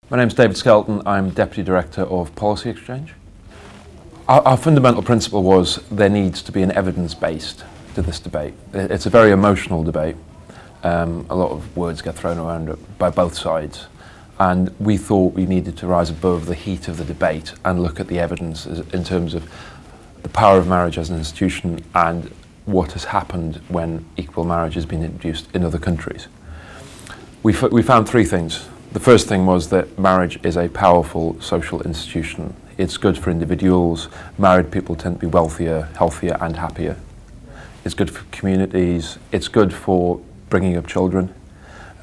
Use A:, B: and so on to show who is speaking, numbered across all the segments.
A: My name's David Skelton. I'm Deputy Director of Policy Exchange. Our fundamental principle was there needs to be an evidence-based to this debate. It's a very emotional debate. A lot of words get thrown around by both sides. And we thought we needed to rise above the heat of the debate and look at the evidence in terms of the power of marriage as an institution and what has happened when equal marriage has been introduced in other countries. We found three things. The first thing was that marriage is a powerful social institution. It's good for individuals. Married people tend to be wealthier, healthier and happier. It's good for communities. It's good for bringing up children.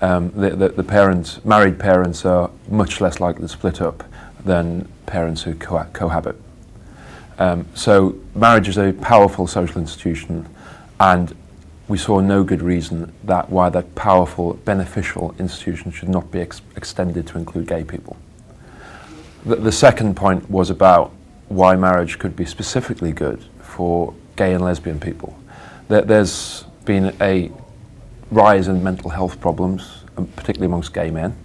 A: Married parents are much less likely to split up than parents who cohabit. So marriage is a powerful social institution, and we saw no good reason why that powerful, beneficial institution should not be extended to include gay people. The second point was about why marriage could be specifically good for gay and lesbian people. There's been a rise in mental health problems, particularly amongst gay men,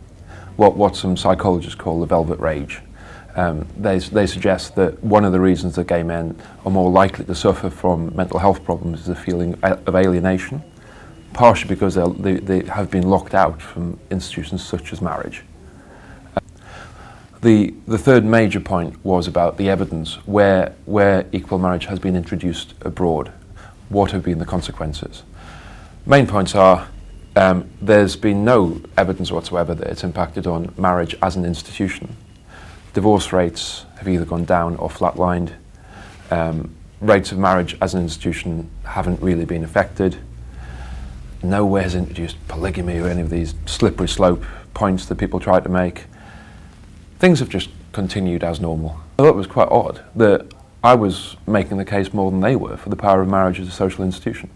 A: what some psychologists call the velvet rage. They suggest that one of the reasons that gay men are more likely to suffer from mental health problems is a feeling of alienation, partially because they have been locked out from institutions such as marriage. The third major point was about the evidence where equal marriage has been introduced abroad. What have been the consequences? Main points are there's been no evidence whatsoever that it's impacted on marriage as an institution. Divorce rates have either gone down or flatlined. Rates of marriage as an institution haven't really been affected. Nowhere has introduced polygamy or any of these slippery slope points that people try to make. Things have just continued as normal. I thought it was quite odd that I was making the case more than they were for the power of marriage as a social institution.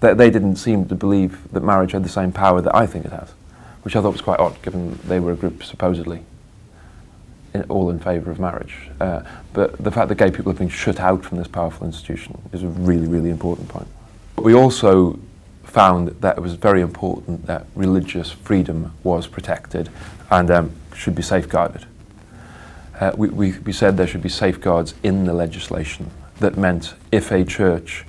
A: They didn't seem to believe that marriage had the same power that I think it has, which I thought was quite odd, given they were a group supposedly all in favour of marriage. But the fact that gay people have been shut out from this powerful institution is a really, really important point. We also found that it was very important that religious freedom was protected and should be safeguarded. We said there should be safeguards in the legislation that meant if a church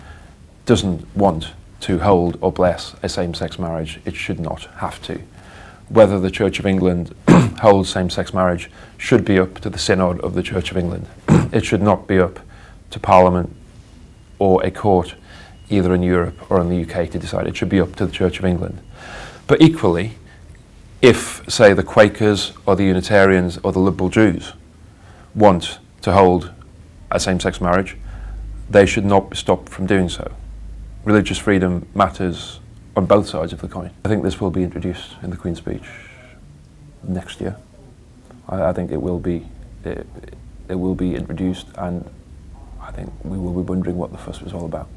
A: doesn't want to hold or bless a same-sex marriage, it should not have to. Whether the Church of England holds same-sex marriage should be up to the Synod of the Church of England. It should not be up to Parliament or a court, either in Europe or in the UK, to decide. It should be up to the Church of England. But equally, if, say, the Quakers or the Unitarians or the liberal Jews want to hold a same-sex marriage, they should not be stopped from doing so. Religious freedom matters on both sides of the coin. I think this will be introduced in the Queen's Speech next year. I think it will be introduced, and I think we will be wondering what the fuss was all about.